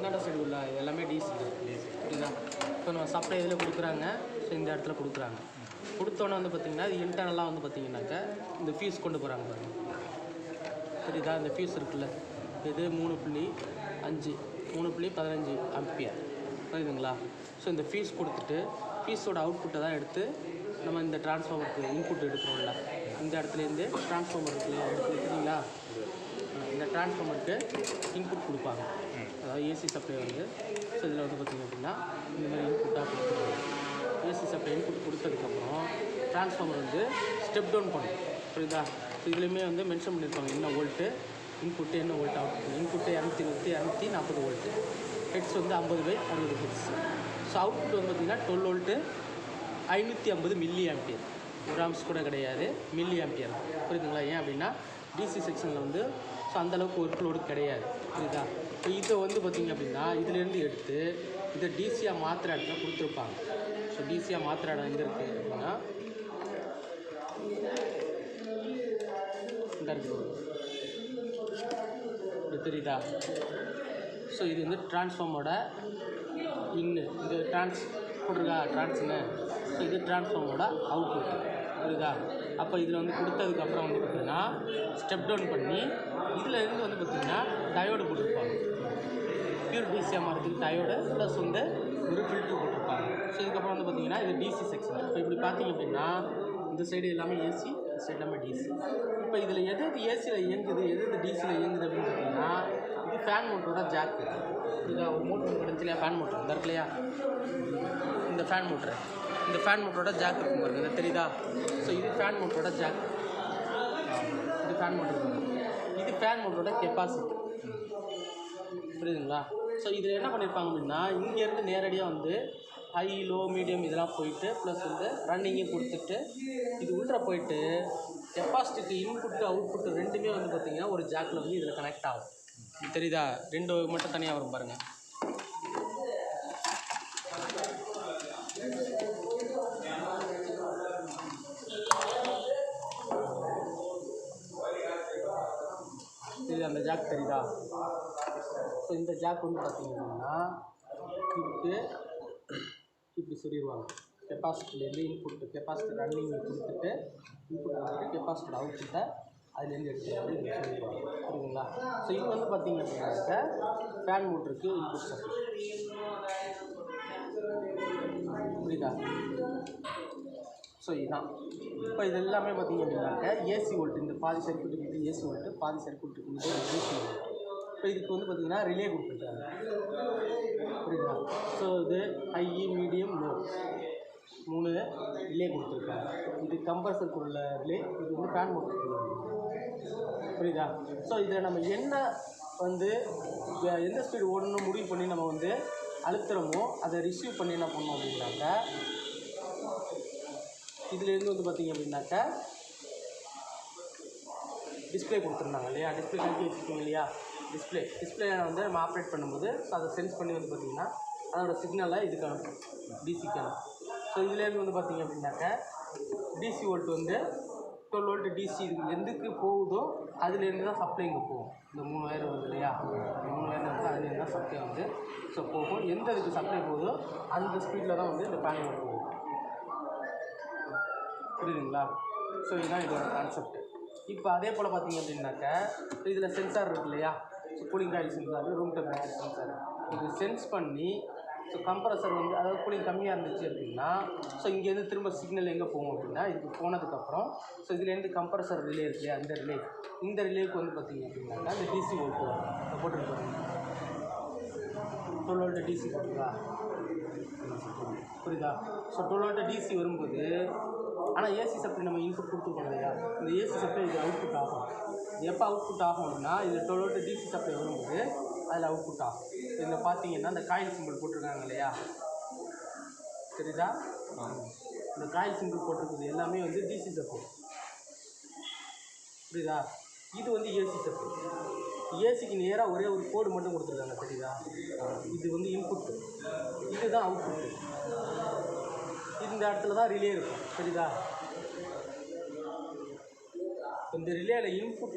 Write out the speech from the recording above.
இந்தாண்ட சைடு உள்ள எல்லாமே டிசி புரியுதா. இப்போ நம்ம சப்ளை இதில் கொடுக்குறாங்க. ஸோ இந்த இடத்துல கொடுக்குறாங்க. கொடுத்தோன்னே வந்து பார்த்திங்கன்னா இது இன்டர்னலாக வந்து பார்த்திங்கனாக்கா இந்த ஃபியூஸ் கொண்டு போகிறாங்க பாருங்கள். புரியுதா. இந்த ஃபியூஸ் இருக்குல்ல, இது 3.5 3.15 ஆம்பியர் புரியுதுங்களா. ஸோ இந்த ஃபீஸ் கொடுத்துட்டு ஃபீஸோட அவுட்புட்டை தான் எடுத்து நம்ம இந்த டிரான்ஸ்ஃபார்மருக்கு இன்புட் எடுக்கிறோம்ல, இந்த இடத்துலேருந்து டிரான்ஸ்ஃபார்மர் இருக்குல்ல எடுத்துக்கிட்டிங்களா, இந்த டிரான்ஸ்ஃபார்மருக்கு இன்புட் கொடுப்பாங்க. அதாவது ஏசி சப்ளை வந்து ஸோ இதில் வந்து பார்த்திங்க அப்படின்னா இந்த மாதிரி இன்புட்டாக கொடுத்துருவாங்க. ஏசி சப்ளை இன்புட் கொடுத்ததுக்கப்புறம் டிரான்ஸ்ஃபார்மர் வந்து ஸ்டெப் டவுன் பண்ணும். புரியுதா. ஸோ இதுலேயுமே வந்து மென்ஷன் பண்ணியிருப்பாங்க என்ன வோல்ட்டு இன்புட்டு, என்ன volt output. Input 240 volt, hertz வந்து 50/60 ஹெட்ஸ். ஸோ அவுட்புட் வந்து பார்த்திங்கன்னா 12 வோல்ட்டு 550 மில்லி ஆம்பியர். 1 ஆம்ஸ் கூட கிடையாது, மில்லி ஆம்பியர். புரியுதுங்களா. ஏன் அப்படின்னா டிசி செக்ஷனில் வந்து ஸோ அந்தளவுக்கு ஒர்க் லோடு கிடையாது. புரியுதா. இப்போ இதை வந்து பார்த்திங்க அப்படின்னா இதுலேருந்து எடுத்து இதை டிசியாக மாத்திர இடத்துல கொடுத்துருப்பாங்க. ஸோ டிசியாக மாத்திர இடம் எங்கே இருக்குது அப்படின்னா இந்த இருக்குது. இது தெரியுதா. ஸோ இது வந்து டிரான்ஸ்ஃபார்மோட இன்னு, இது ட்ரான்ஸ் போட்டிருக்கா ட்ரான்ஸ்னு. ஸோ இது டிரான்ஸ்ஃபார்மோட அவுட்புட். புரியுதா. அப்போ இதில் வந்து கொடுத்ததுக்கப்புறம் வந்து பார்த்திங்கன்னா ஸ்டெப் டவுன் பண்ணி இதில் இருந்து வந்து பார்த்திங்கன்னா டயோடு போட்டிருப்பாங்க. பியூர் டிசியாக மாறதுக்கு டயோடு ப்ளஸ் வந்து ஒரு ஃபில்ட்ரு போட்டிருப்பாங்க. ஸோ இதுக்கப்புறம் வந்து பார்த்திங்கன்னா இது டிசி செக்ஷன். இப்போ இப்படி பார்த்திங்க அப்படின்னா இந்த சைடு எல்லாமே ஏசி, இந்த சைடு எல்லாமே டிசி. இப்போ இதில் எது ஏசியில் இயங்குது, எது டிசியில் இயங்குது அப்படின்னு பார்த்திங்கன்னா இது ஃபேன் மோட்டரோட ஜாக்கு. இதுதான் ஒரு மோட்டர் கிடச்சிலையா, ஃபேன் மோட்டர் இந்த இருக்கு இல்லையா, இந்த ஃபேன் மோட்ரு, இந்த ஃபேன் மோட்டரோட ஜாக் இருக்கும் பாருங்க, இது தெரியுதா. ஸோ இது ஃபேன் மோட்டரோட ஜாக், இது ஃபேன் மோட்டர் இருக்குது. இது ஃபேன் மோட்டரோட கெப்பாசிட்டி. புரியுதுங்களா. ஸோ இதில் என்ன பண்ணியிருப்பாங்க அப்படின்னா இங்கேருந்து நேரடியாக வந்து ஹை லோ மீடியம் இதெல்லாம் போயிட்டு ப்ளஸ் வந்து ரன்னிங்கும் கொடுத்துட்டு இது உள்ளே போயிட்டு கெப்பாசிட்டிக்கு இன்புட்டு அவுட்புட்டு ரெண்டுமே வந்து பார்த்திங்கன்னா ஒரு ஜாக்கில் வந்து இதில் கனெக்ட் ஆகும். தெரியுதா. 2 மட்டும் தனியாக வரும் பாருங்கள். இது அந்த ஜாக் தெரியுதா. ஸோ இந்த ஜாக் வந்து பார்த்திங்க அப்படின்னா இதுக்கு இப்படி சொல்லிடுவாங்க. கெப்பாசிட்டிலேருந்து இன்புட்டு, கெப்பாசிட்டி ரன்னிங் கொடுத்துட்டு இன்புட் கொடுத்துட்டு கெப்பாசிட்டி அவுட்புட்டை அதுலேருந்து எடுத்துகிட்டு இது சொல்லிடுவாங்க. புரியுதுங்களா. ஸோ இது வந்து பார்த்திங்க அப்படின்னாக்க ஃபேன் மோட்டருக்கு இன்புட் சப்ளை. புரியுதா. ஸோ இதுதான். இப்போ இது எல்லாமே பார்த்திங்க அப்படின்னாக்க ஏசி வோல்ட், இந்த பாதி சர்க்யூட்டுக்கு இது ஏசி வோல்ட்டு, பாதி சர்க்யூட்டுக்கு இது டிசி வோல்ட். இப்போ இதுக்கு வந்து பார்த்திங்கன்னா ரிலே கொடுத்துருக்காங்க. புரியுதா. ஸோ இது ஹை மீடியம் லோ 3 ரிலே கொடுத்துருக்காங்க. இது கம்ப்ரஸருக்கு உள்ள ரிலே, இது வந்து ஃபேன் மோட்டருக்கு உள்ள ரிலே. புரியுதா. ஸோ இதில் நம்ம என்ன வந்து எந்த ஸ்பீடு ஓடணும்னு முடிவு பண்ணி நம்ம வந்து அழுத்துறோமோ அதை ரிசீவ் பண்ணி என்ன பண்ணோம் அப்படின்னாக்க இதுலேருந்து வந்து பார்த்திங்க அப்படின்னாக்க டிஸ்பிளே கொடுத்துருந்தாங்க இல்லையா, டிஸ்பிளே கட்டி வச்சுருக்கீங்க இல்லையா, டிஸ்பிளே வந்து நம்ம ஆப்ரேட் பண்ணும்போது அதை சென்ஸ் பண்ணி வந்து பார்த்திங்கன்னா அதோடய சிக்னலை இதுக்கு அனுப்பும், டிசிக்கு அனுப்பும். ஸோ இதுலேருந்து வந்து பார்த்திங்க அப்படின்னாக்க டிசி வோல்ட் வந்து 12 வோல்ட் டிசி இது எதுக்கு போகுதோ அதுலேருந்து தான் சப்ளை இங்கே போகும். இந்த 3 வயர் வருது இல்லையா, இந்த 3 வயர் வந்து அதுலேருந்து தான் சப்ளை வந்து ஸோ போகும். எந்த இதுக்கு சப்ளை போகுதோ அந்த ஸ்பீடில் தான் வந்து இந்த ஃபேன் போகும். புரியுதுங்களா. ஸோ இதுதான் இதோட கான்செப்ட். இப்போ அதே போல் பார்த்திங்க அப்படின்னாக்க இதில் சென்சார் இருக்கு இல்லையா, so cooling coil sensor, room temperature sensor, இது சென்ஸ் பண்ணி ஸோ கம்ப்ரஸர் வந்து அதாவது கூலிங் கம்மியாக இருந்துச்சு அப்படின்னா ஸோ இங்கேருந்து திரும்ப சிக்னல் எங்கே போகும் அப்படின்னா இதுக்கு போனதுக்கப்புறம் ஸோ இதுலேருந்து கம்ப்ரஸர் ரிலே இருக்கு இல்லையா, இந்த ரிலேக்கு வந்து பார்த்திங்க அப்படின்னாக்கா இந்த டிசி வோல்ட் போட்டுருக்காங்க. 12 வோல்ட் டிசி போட்டுருக்கா. புரியுதா. ஸோ 12 வோல்ட் டிசி வரும்போது ஆனால் ஏசி சப்ளை நம்ம இன்புட் கொடுத்துருக்கோம் இல்லையா, இந்த ஏசி சப்ளை இது அவுட்புட் ஆகும். இது எப்போ அவுட்புட் ஆகும் அப்படின்னா இது 12 வோல்ட் டிசி சப்ளை வரும்போது அதில் அவுட்புட் ஆகும். இதில் பார்த்தீங்கன்னா இந்த காயில் சிம்பிள் போட்டிருக்காங்க இல்லையா, தெரியுதா. இந்த காயில் சிம்பிள் போட்டிருக்குது எல்லாமே வந்து டிசி சப்ளை. புரியுதா. இது வந்து ஏசி சப்ளை. ஏசிக்கு நேராக ஒரே ஒரு கோடு மட்டும் கொடுத்துருக்காங்க, தெரியுதா. இது வந்து இன்புட்டு, இதுதான் அவுட்புட்டு. இந்த இடத்துல தான் ரிலே இருக்கும், தெரியுதா. இந்த ரிலேயில் இன்புட்